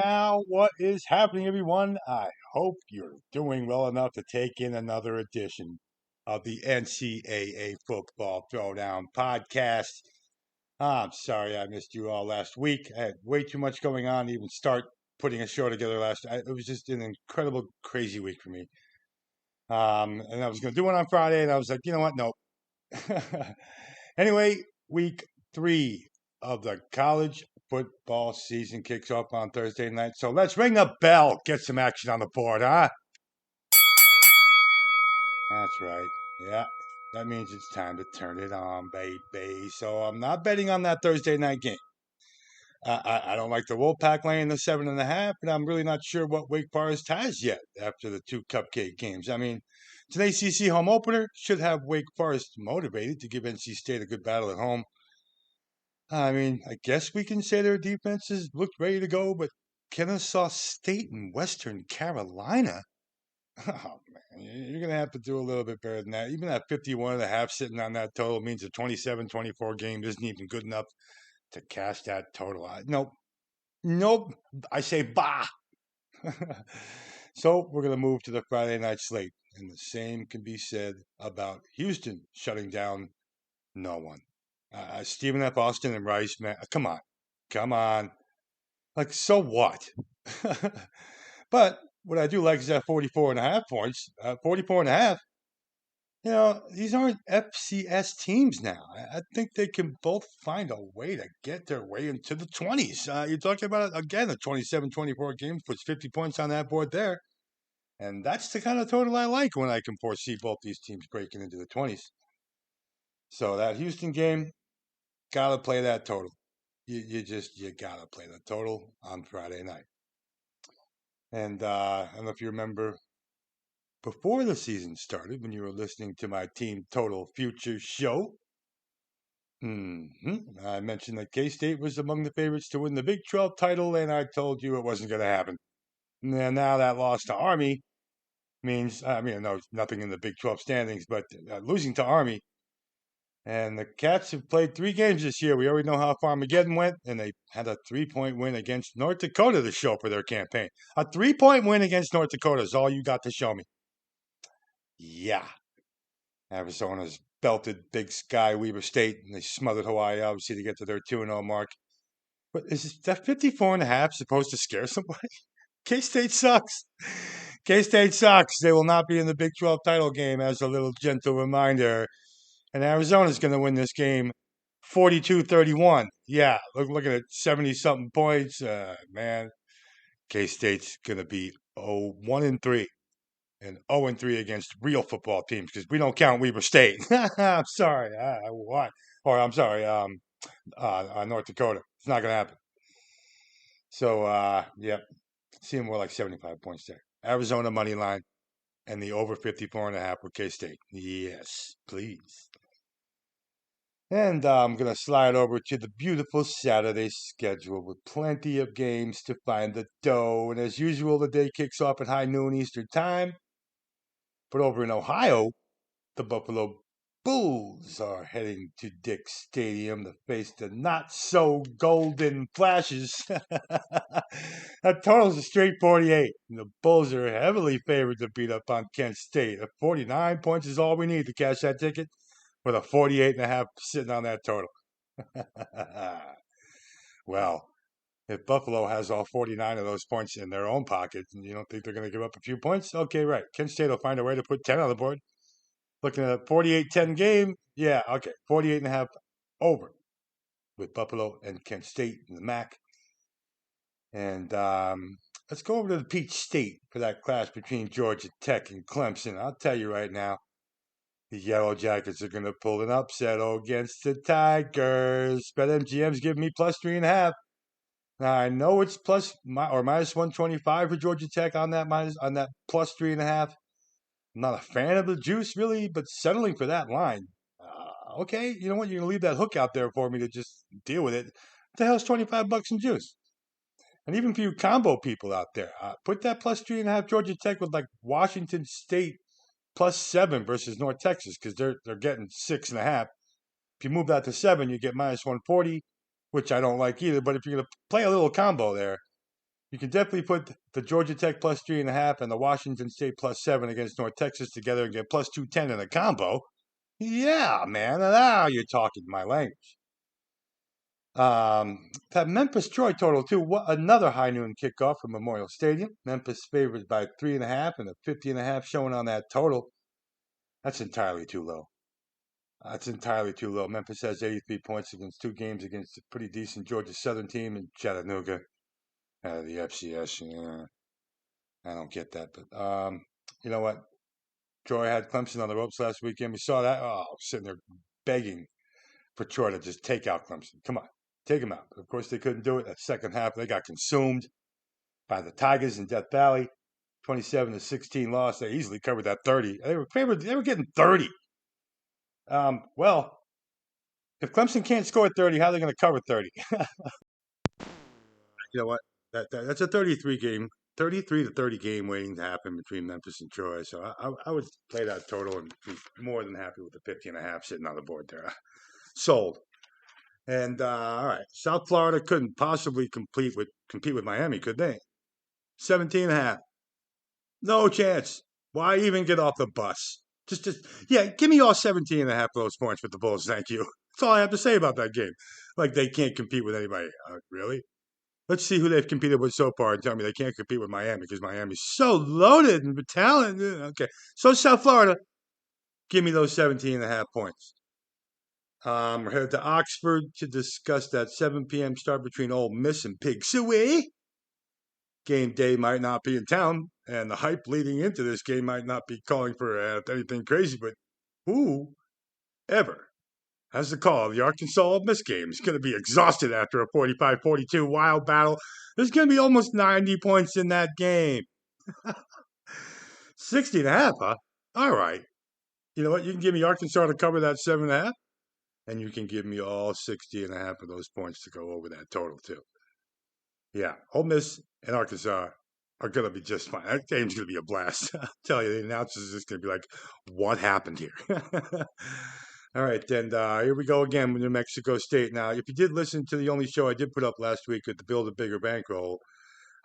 Now, what is happening, everyone? I hope you're doing well enough to take in another edition of the NCAA Football Throwdown podcast. I'm sorry I missed you all last week. I had way too much going on to even start putting a show together it was just an incredible, crazy week for me. And I was going to do one on Friday, and I was like, you know what? Nope. Anyway, week three of the college football season kicks off on Thursday night. So let's ring the bell, get some action on the board, huh? That's right. Yeah, that means it's time to turn it on, baby. So I'm not betting on that Thursday night game. I don't like the Wolfpack laying the 7.5, but I'm really not sure what Wake Forest has yet after the two cupcake games. I mean, it's an ACC home opener. Should have Wake Forest motivated to give NC State a good battle at home. I mean, I guess we can say their defenses looked ready to go, but Kennesaw State and Western Carolina, oh man, you're going to have to do a little bit better than that. Even that 51.5 sitting on that total means a 27-24 game isn't even good enough to cash that total out. Nope. Nope. I say bah. So we're going to move to the Friday night slate. And the same can be said about Houston shutting down no one. Stephen F. Austin and Rice, man, come on. Come on. Like, so what? But what I do like is that 44.5 points, 44.5. These aren't FCS teams now. I think they can both find a way to get their way into the 20s. You're talking about, again, a 27-24 game, puts 50 points on that board there. And that's the kind of total I like when I can foresee both these teams breaking into the 20s. So that Houston game, got to play that total. You got to play the total on Friday night. And I don't know if you remember before the season started when you were listening to my Team Total Future show. I mentioned that K-State was among the favorites to win the Big 12 title, and I told you it wasn't going to happen. Now that loss to Army means, no, nothing in the Big 12 standings, but losing to Army. And the Cats have played 3 games this year. We already know how Farmageddon went, and they had a 3-point win against North Dakota to show for their campaign. A 3-point win against North Dakota is all you got to show me. Yeah. Arizona's belted Big Sky Weaver State, and they smothered Hawaii, obviously, to get to their 2-0 mark. But is that 54.5 supposed to scare somebody? K-State sucks. K-State sucks. They will not be in the Big 12 title game, as a little gentle reminder. And Arizona's going to win this game 42-31. Yeah, looking at 70-something points. Man, K-State's going to be 1-3 and 0-3 against real football teams because we don't count Weber State. I'm sorry. What? Or I'm sorry, North Dakota. It's not going to happen. So, yeah, seeing more like 75 points there. Arizona money line and the over 54.5 for K-State. Yes, please. And I'm going to slide over to the beautiful Saturday schedule with plenty of games to find the dough. And as usual, the day kicks off at high noon Eastern time. But over in Ohio, the Buffalo Bulls are heading to Dick's Stadium to face the not-so-golden Flashes. That total's a straight 48. And the Bulls are heavily favored to beat up on Kent State. 49 points is all we need to cash that ticket, with a 48.5 sitting on that total. Well, if Buffalo has all 49 of those points in their own pocket, and you don't think they're going to give up a few points? Okay, right. Kent State will find a way to put 10 on the board. Looking at a 48-10 game, yeah, okay. 48.5 over with Buffalo and Kent State in the MAC. And let's go over to the Peach State for that clash between Georgia Tech and Clemson. I'll tell you right now, the Yellow Jackets are going to pull an upset against the Tigers. BetMGM's giving me plus 3.5. Now I know it's minus 125 for Georgia Tech on that plus 3.5. I'm not a fan of the juice really, but settling for that line. Okay, you know what? You're gonna leave that hook out there for me to just deal with it. What the hell's $25 in juice? And even for you combo people out there, put that plus 3.5 Georgia Tech with like Washington State plus 7 versus North Texas because they're getting 6.5. If you move that to 7, you get minus 140, which I don't like either. But if you're gonna play a little combo there, You can definitely put the Georgia Tech plus 3.5 and the Washington State plus 7 against North Texas together and get plus 210 in a combo. Yeah, man, now you're talking my language. That Memphis Troy total too. What another high noon kickoff from Memorial Stadium. Memphis favored by 3.5 and a 50.5 showing on that total. That's entirely too low. That's entirely too low. Memphis has 83 points against 2 games against a pretty decent Georgia Southern team in Chattanooga. The FCS. Yeah, I don't get that, but you know what? Troy had Clemson on the ropes last weekend. We saw that. Oh, sitting there begging for Troy to just take out Clemson. Come on, take them out. But of course, they couldn't do it. That second half, they got consumed by the Tigers in Death Valley. 27-16 loss. They easily covered that 30. They were favored. They were getting 30. Well, if Clemson can't score 30, how are they going to cover 30? You know what? That's a 33 to 30 game waiting to happen between Memphis and Troy. So I would play that total and be more than happy with the 50.5 sitting on the board there. Sold. And all right, South Florida couldn't possibly compete with Miami, could they? 17.5. No chance. Why even get off the bus? Yeah, give me all 17.5 of those points with the Bulls. Thank you. That's all I have to say about that game. Like they can't compete with anybody. Really? Let's see who they've competed with so far and tell me they can't compete with Miami because Miami's so loaded and with talent. Okay. So South Florida, give me those 17.5 points. We're headed to Oxford to discuss that 7 p.m. start between Ole Miss and Pig Suey. Game day might not be in town, and the hype leading into this game might not be calling for anything crazy, but who ever has the call of the Arkansas Ole Miss game is going to be exhausted after a 45-42 wild battle. There's going to be almost 90 points in that game. 60.5, huh? All right. You know what? You can give me Arkansas to cover that 7.5, and you can give me all 60.5 of those points to go over that total, too. Yeah, Ole Miss and Arkansas are going to be just fine. That game's going to be a blast. I'll tell you, the announcers are just going to be like, what happened here? All right, then here we go again with New Mexico State. Now, if you did listen to the only show I did put up last week with the Build a Bigger Bankroll,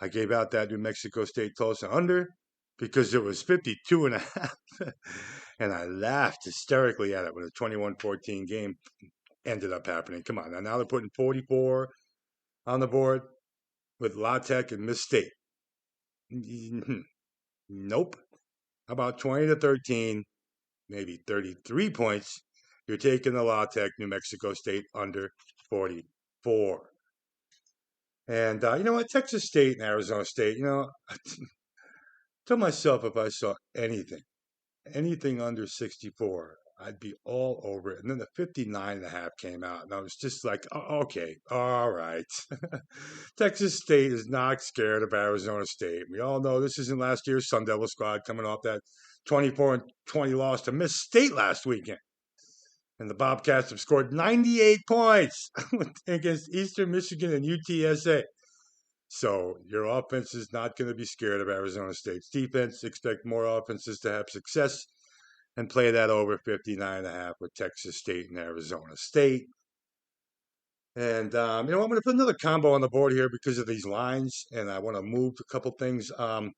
I gave out that New Mexico State Tulsa under because it was 52.5. And I laughed hysterically at it when the 21-14 game ended up happening. Come on, now they're putting 44 on the board with La Tech and Miss State. Nope. How about 20-13, maybe 33 points? You're taking the La Tech New Mexico State under 44. And you know what? Texas State and Arizona State, tell myself if I saw anything under 64, I'd be all over it. And then the 59.5 came out, and I was just like, oh, okay, all right. Texas State is not scared of Arizona State. We all know this isn't last year's Sun Devil squad coming off that 24-20 loss to Miss State last weekend. And the Bobcats have scored 98 points against Eastern Michigan and UTSA. So your offense is not going to be scared of Arizona State's defense. Expect more offenses to have success and play that over 59.5 with Texas State and Arizona State. And, I'm going to put another combo on the board here because of these lines, and I want to move a couple things. Both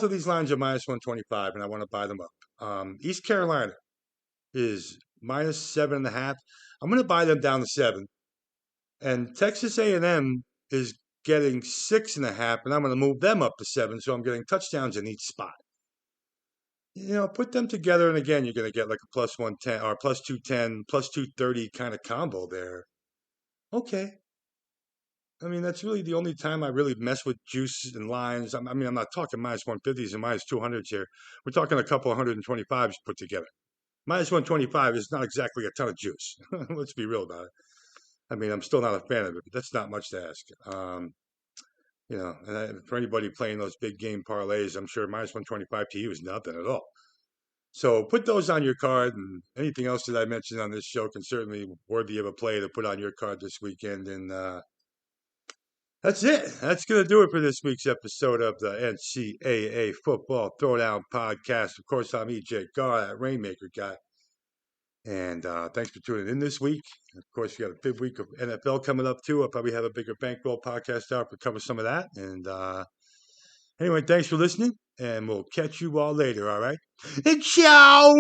of these lines are minus 125, and I want to buy them up. East Carolina is minus 7.5. I'm going to buy them down to 7. And Texas A&M is getting 6.5, and I'm going to move them up to 7, so I'm getting touchdowns in each spot. Put them together, and again, you're going to get like a plus 110 or plus 210, plus 230 kind of combo there. Okay. I mean, that's really the only time I really mess with juices and lines. I'm not talking minus 150s and minus 200s here. We're talking a couple of 125s put together. Minus 125 is not exactly a ton of juice. Let's be real about it. I mean, I'm still not a fan of it, but that's not much to ask. And for anybody playing those big game parlays, I'm sure minus 125 to you is nothing at all. So put those on your card, and anything else that I mentioned on this show can certainly worthy of a play to put on your card this weekend. And that's it. That's going to do it for this week's episode of the NCAA Football Throwdown Podcast. Of course, I'm EJ Gar, that Rainmaker guy. And thanks for tuning in this week. Of course, we got a big week of NFL coming up, too. I'll probably have a bigger bankroll podcast out to cover some of that. And anyway, thanks for listening, and we'll catch you all later, all right? And ciao!